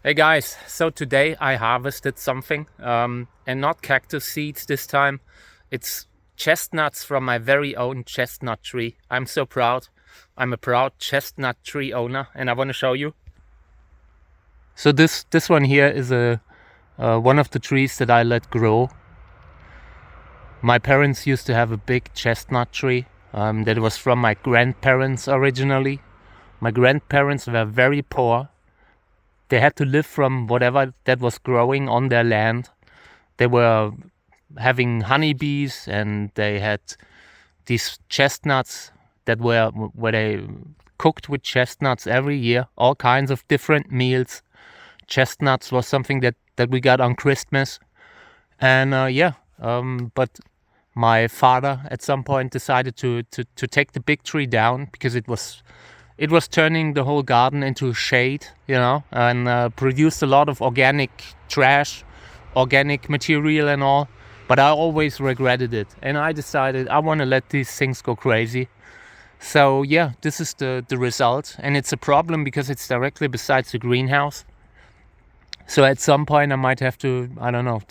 Hey guys, so today I harvested something, and not cactus seeds this time. It's chestnuts from my very own chestnut tree. I'm so proud. I'm a proud chestnut tree owner, and I want to show you. So this one here is one of the trees that I let grow. My parents used to have a big chestnut tree that was from my grandparents originally. My grandparents were very poor. They had to live from whatever that was growing on their land. They were having honeybees, and they had these chestnuts that were where they cooked with chestnuts every year, all kinds of different meals. Chestnuts was something that we got on Christmas, and but my father at some point decided to take the big tree down because it was turning the whole garden into shade, and produced a lot of organic trash, organic material and all. But I always regretted it, and I decided I want to let these things go crazy. So yeah, this is the result, and it's a problem because it's directly beside the greenhouse. So at some point I might have to, I don't know,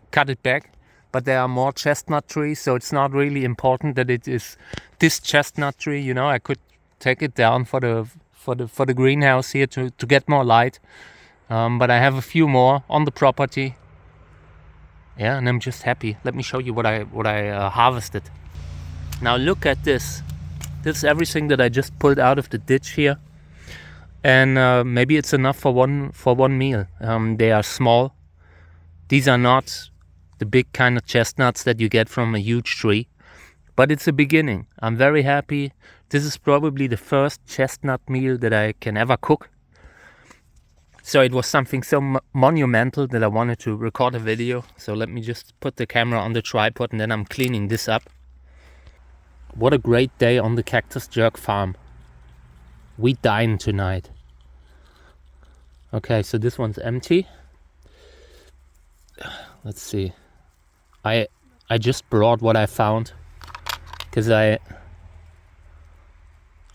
cut it back. But there are more chestnut trees, so it's not really important that it is this chestnut tree. I could take it down for the greenhouse here to get more light. But I have a few more on the property. Yeah, and I'm just happy. Let me show you what I harvested. Now look at this. This is everything that I just pulled out of the ditch here, and maybe it's enough for one meal. They are small. These are not the big kind of chestnuts that you get from a huge tree, but it's a beginning. I'm very happy. This is probably the first chestnut meal that I can ever cook. So it was something so monumental that I wanted to record a video. So let me just put the camera on the tripod, and then I'm cleaning this up. What a great day on the Cactus Jerk farm. We dine tonight. Okay, so this one's empty. Let's see. I just brought what I found because I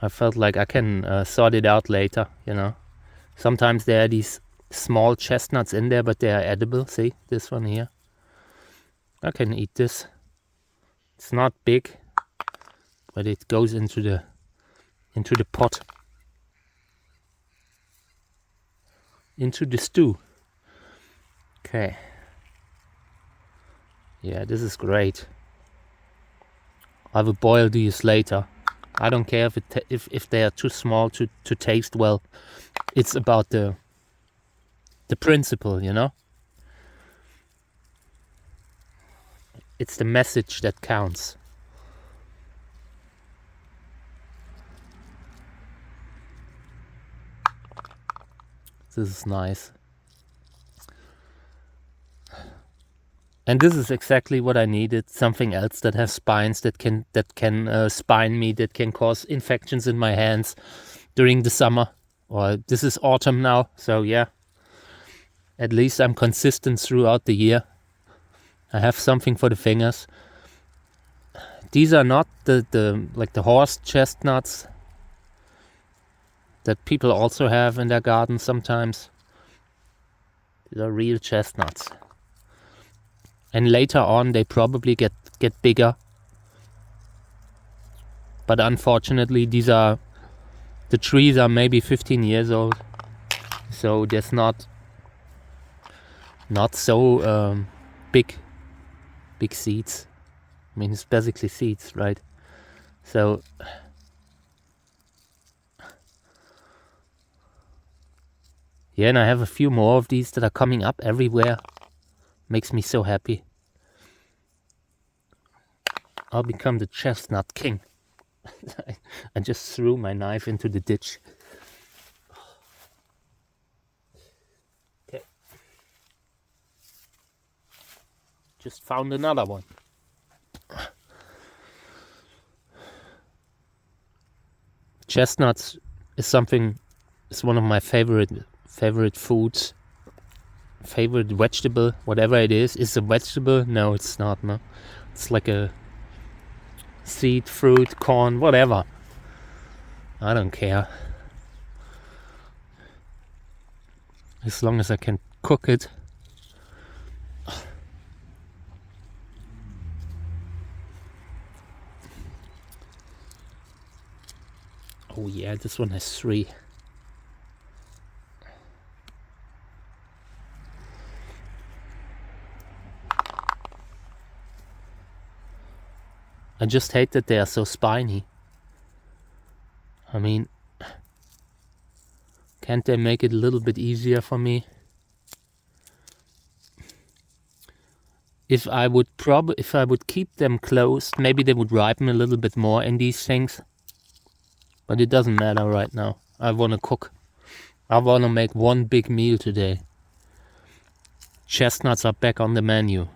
felt like I can sort it out later, Sometimes there are these small chestnuts in there, but they are edible. See, this one here. I can eat this. It's not big, but it goes into the pot, into the stew. Okay. Yeah, this is great. I will boil these later. I don't care if they are too small to taste well. It's about the principle, It's the message that counts. This is nice. And this is exactly what I needed. Something else that has spines, that can spine me, that can cause infections in my hands during the summer. Or this is autumn now, so yeah. At least I'm consistent throughout the year. I have something for the fingers. These are not the horse chestnuts that people also have in their gardens sometimes. These are real chestnuts. And later on they probably get bigger. But unfortunately the trees are maybe 15 years old. So there's not so big seeds. I mean, it's basically seeds, right? So yeah, and I have a few more of these that are coming up everywhere. Makes me so happy. I'll become the chestnut king. I just threw my knife into the ditch. Okay. Just found another one. Chestnuts is one of my favorite foods. Favorite vegetable, whatever it is. Is a vegetable? No, it's not. No, it's like a seed, fruit, corn, whatever. I don't care. as long as I can cook it. Oh yeah, this one has 3. I just hate that they are so spiny. I mean, can't they make it a little bit easier for me? If I would keep them closed, maybe they would ripen a little bit more in these things. But it doesn't matter right now. I want to cook. I want to make one big meal today. Chestnuts are back on the menu.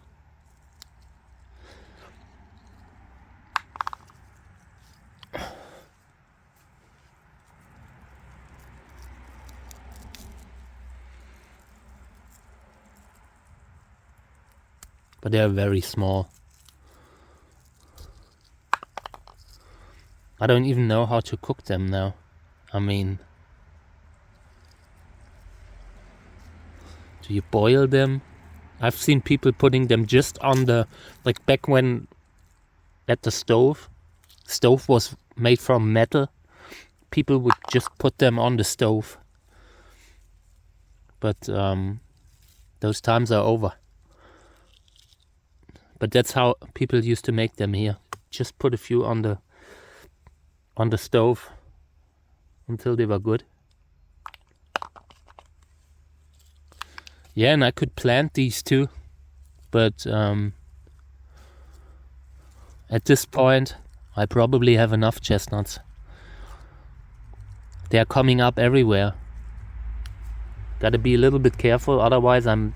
But they're very small. I don't even know how to cook them now. I mean, do you boil them? I've seen people putting them just on the, like back when at the stove was made from metal, people would just put them on the stove. But those times are over. But that's how people used to make them here. Just put a few on the stove until they were good. Yeah, and I could plant these too, but at this point I probably have enough chestnuts. They are coming up everywhere. Gotta be a little bit careful, otherwise I'm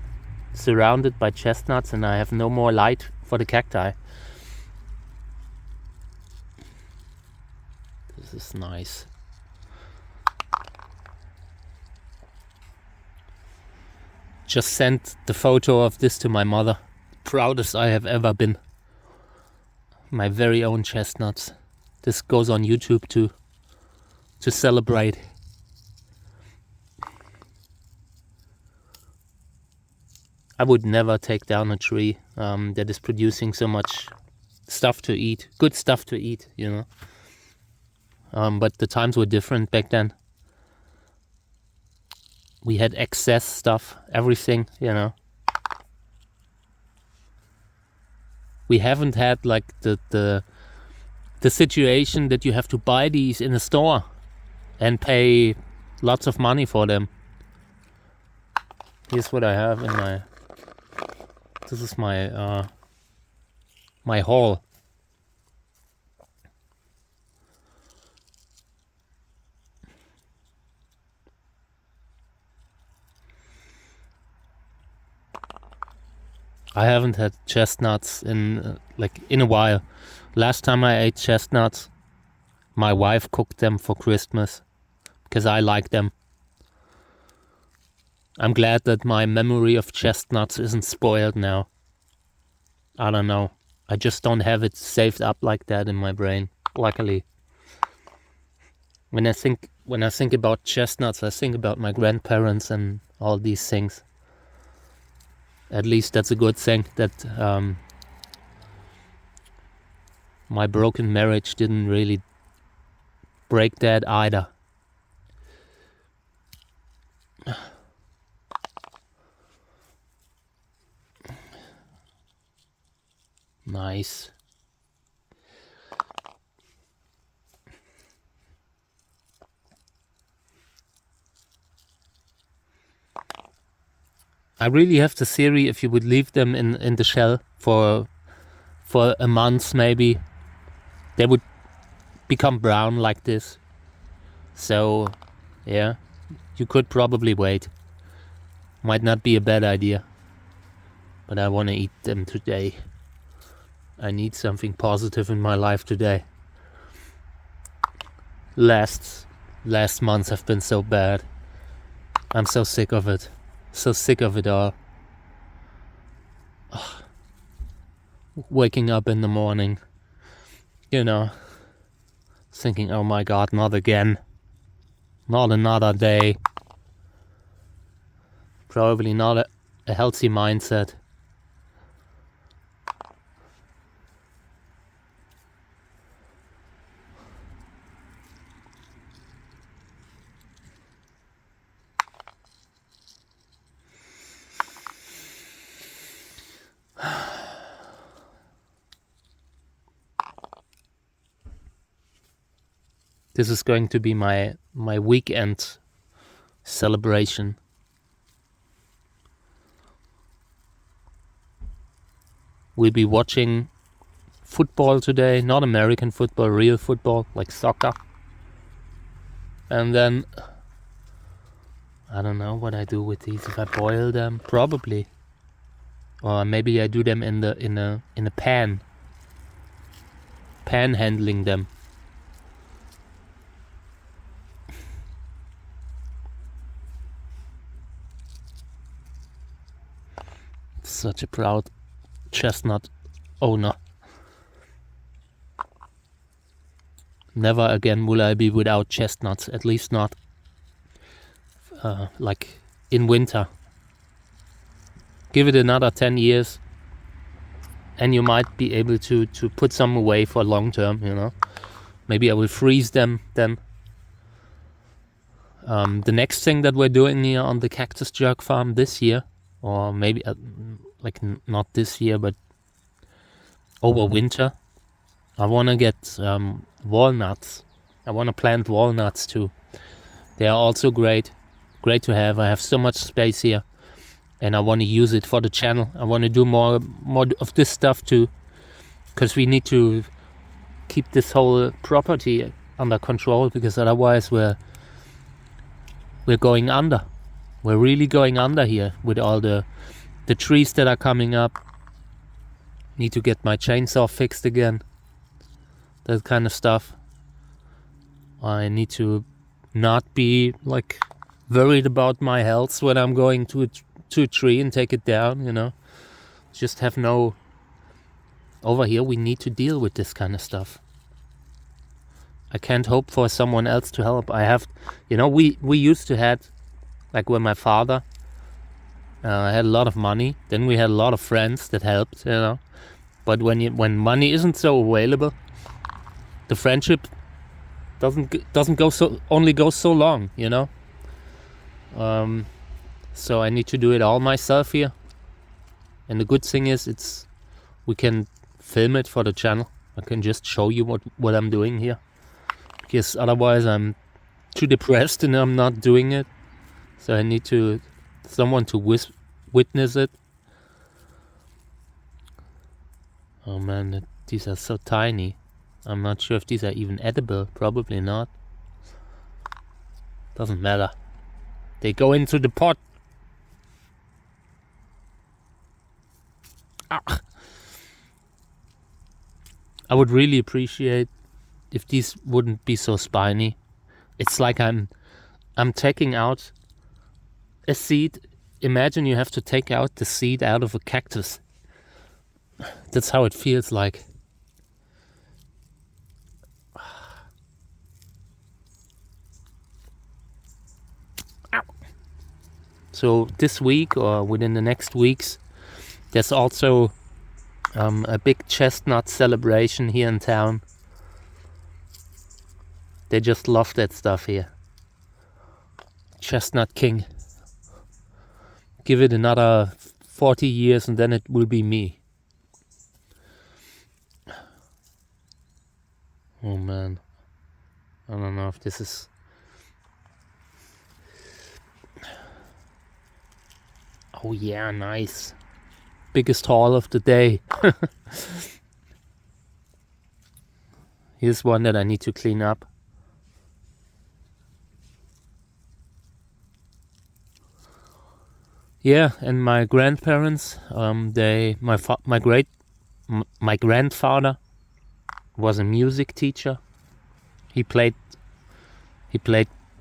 surrounded by chestnuts and I have no more light for the cacti. This is nice. Just sent the photo of this to my mother. Proudest I have ever been. My very own chestnuts. This goes on YouTube too, to celebrate. I would never take down a tree that is producing so much stuff to eat. Good stuff to eat, you know. But the times were different back then. We had excess stuff, everything, you know. We haven't had like the situation that you have to buy these in a store and pay lots of money for them. Here's what I have in my. This is my my haul. I haven't had chestnuts in a while. Last time I ate chestnuts, my wife cooked them for Christmas because I like them. I'm glad that my memory of chestnuts isn't spoiled now. I don't know. I just don't have it saved up like that in my brain, luckily. When I think about chestnuts, I think about my grandparents and all these things. At least that's a good thing that my broken marriage didn't really break that either. Nice. I really have the theory if you would leave them in the shell for a month maybe, they would become brown like this. So, yeah, you could probably wait. Might not be a bad idea. But I want to eat them today. I need something positive in my life today. Last months have been so bad. I'm so sick of it. So sick of it all. Ugh. Waking up in the morning, you know, thinking, oh my God, not again. Not another day. Probably not a healthy mindset. This is going to be my weekend celebration. We'll be watching football today, not American football, real football, like soccer. And then I don't know what I do with these. If I boil them, probably, or maybe I do them in a pan, handling them. Such a proud chestnut owner. Never again will I be without chestnuts, at least not like in winter. Give it another 10 years and you might be able to put some away for long term, you know. Maybe I will freeze them then. The next thing that we're doing here on the cactus jerk farm this year, or maybe like not this year, but over winter, I want to get walnuts. I want to plant walnuts too. They are also great to have. I have so much space here and I want to use it for the channel. I want to do more of this stuff too, because we need to keep this whole property under control, because otherwise we're going under. We're really going under here with all the trees that are coming up. Need to get my chainsaw fixed again. That kind of stuff. I need to not be like worried about my health when I'm going to a tree and take it down, you know. Just have no... Over here we need to deal with this kind of stuff. I can't hope for someone else to help. I have, you know, we used to had, like when my father had a lot of money, then we had a lot of friends that helped, you know. But when money isn't so available, the friendship doesn't go so, only goes so long, you know. So I need to do it all myself here. And the good thing is we can film it for the channel. I can just show you what I'm doing here, because otherwise I'm too depressed and I'm not doing it. So I need someone to witness it. Oh man, these are so tiny. I'm not sure if these are even edible. Probably not. Doesn't matter. They go into the pot. Ah. I would really appreciate if these wouldn't be so spiny. It's like I'm taking out a seed. Imagine you have to take out the seed out of a cactus. That's how it feels like. So this week or within the next weeks, there's also a big chestnut celebration here in town. They just love that stuff here. Chestnut King. Give it another 40 years and then it will be me. Oh man. I don't know if this is... Oh yeah, nice. Biggest haul of the day. Here's one that I need to clean up. Yeah, and my grandparents, my grandfather was a music teacher. He played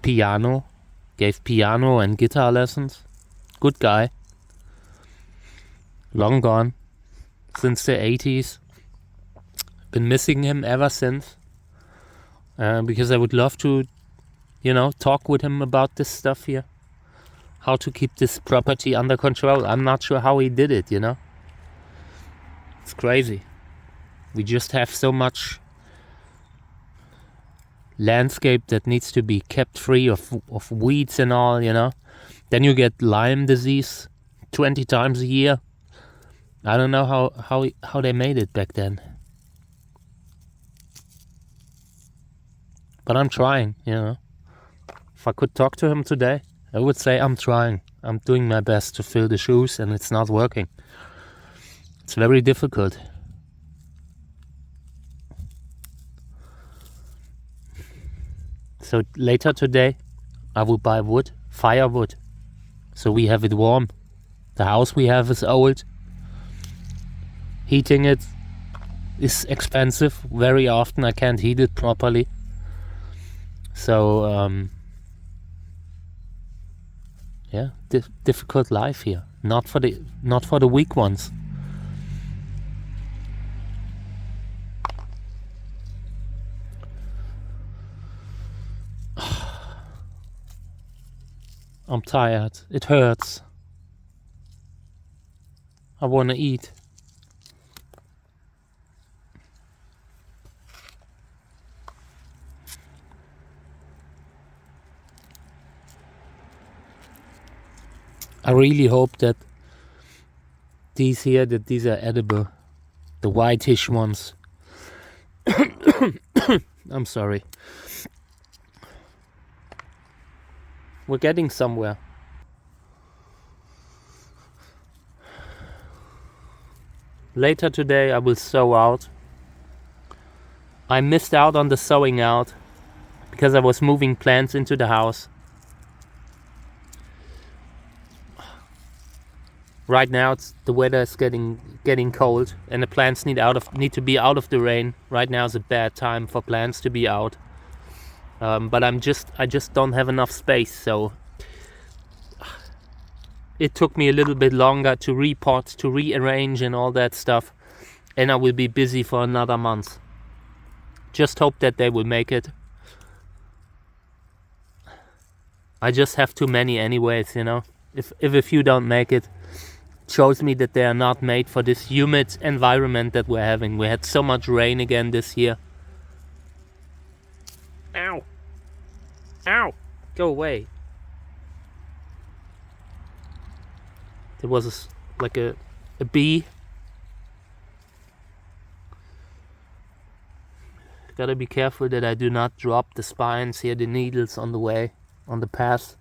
piano, gave piano and guitar lessons. Good guy. Long gone since the 80s. Been missing him ever since. Because I would love to, you know, talk with him about this stuff here. how to keep this property under control. I'm not sure how he did it, you know. It's crazy. We just have so much landscape that needs to be kept free of weeds and all, you know. Then you get Lyme disease 20 times a year. I don't know how they made it back then. But I'm trying, you know. If I could talk to him today, I would say I'm trying. I'm doing my best to fill the shoes, and it's not working. It's very difficult. So later today, I will buy wood, firewood, so we have it warm. The house we have is old. Heating it is expensive. Very often I can't heat it properly. So, yeah, difficult life here. Not for the weak ones. I'm tired. It hurts. I want to eat. I really hope that these are edible. The whitish ones. I'm sorry. We're getting somewhere. Later today I will sow out. I missed out on the sowing out because I was moving plants into the house. Right now the weather is getting cold, and the plants need to be out of the rain. Right now is a bad time for plants to be out. But I just don't have enough space, so it took me a little bit longer to repot, to rearrange and all that stuff, and I will be busy for another month. Just hope that they will make it. I just have too many anyways, you know. If a few don't make it, shows me that they are not made for this humid environment that we're having. We had so much rain again this year. Ow! Ow! Go away. There was like a bee. Gotta be careful that I do not drop the spines here, the needles on the way, on the path.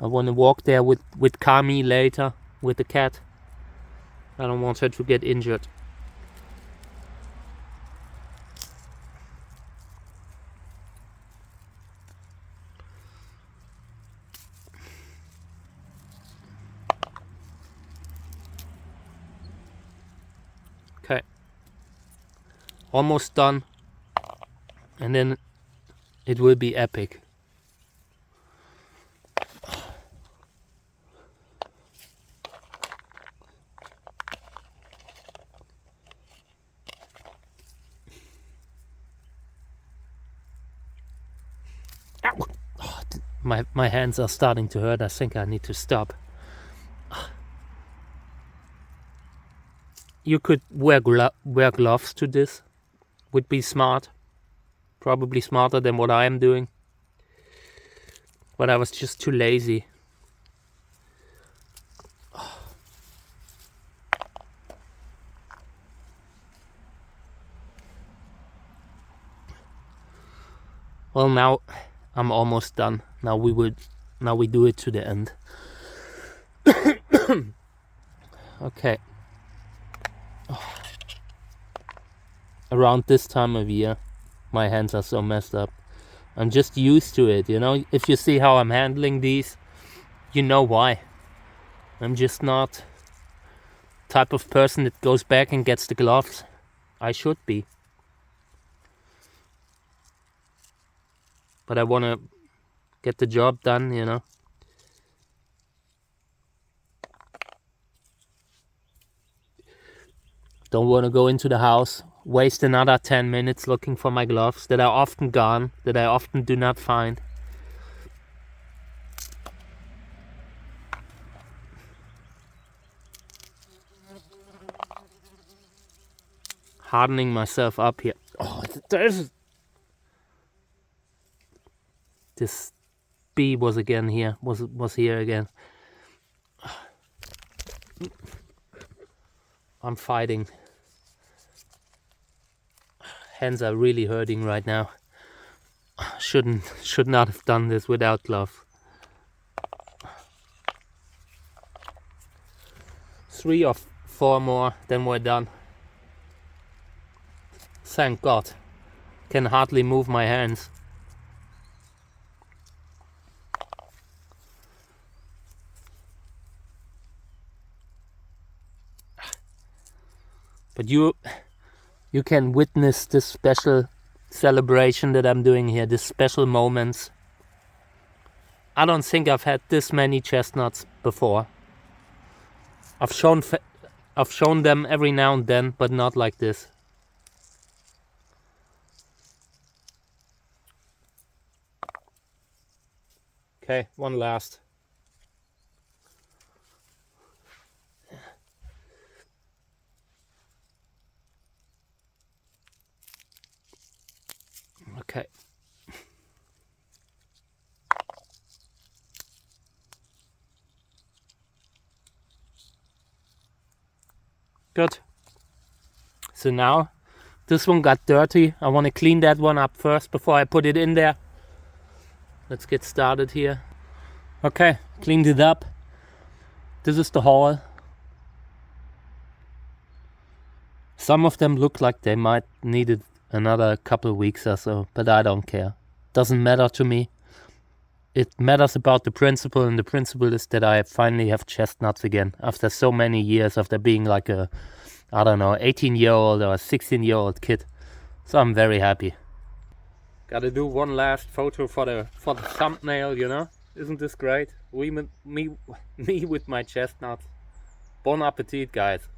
I want to walk there with Kami later, with the cat. I don't want her to get injured. Okay. Almost done. And then it will be epic. My hands are starting to hurt. I think I need to stop. You could wear gloves to this. Would be smart. Probably smarter than what I am doing. But I was just too lazy. Well, now I'm almost done. Now we do it to the end. Okay. Around this time of year, my hands are so messed up. I'm just used to it, you know. If you see how I'm handling these, you know why. I'm just not type of person that goes back and gets the gloves. I should be. But I want to get the job done, you know. Don't want to go into the house, waste another 10 minutes looking for my gloves that are often gone, that I often do not find. hardening myself up here. Oh, there's... This bee was again here, was here again. I'm fighting. Hands are really hurting right now. Should not have done this without gloves. 3 or 4 more, then we're done. Thank God. Can hardly move my hands. But you can witness this special celebration that I'm doing here, this special moments. I don't think I've had this many chestnuts before. I've shown them every now and then, but not like this. Okay, one last. Okay. Good. So now, this one got dirty. I want to clean that one up first before I put it in there. Let's get started here. Okay, cleaned it up. This is the haul. Some of them look like they might need it another couple of weeks or so, but I don't care. Doesn't matter to me. It matters about the principle, and the principle is that I finally have chestnuts again after so many years, after being like a, I don't know, 18-year-old or a 16-year-old kid. So I'm very happy. Gotta do one last photo for the thumbnail, you know? Isn't this great? Me with my chestnuts. Bon appetit, guys.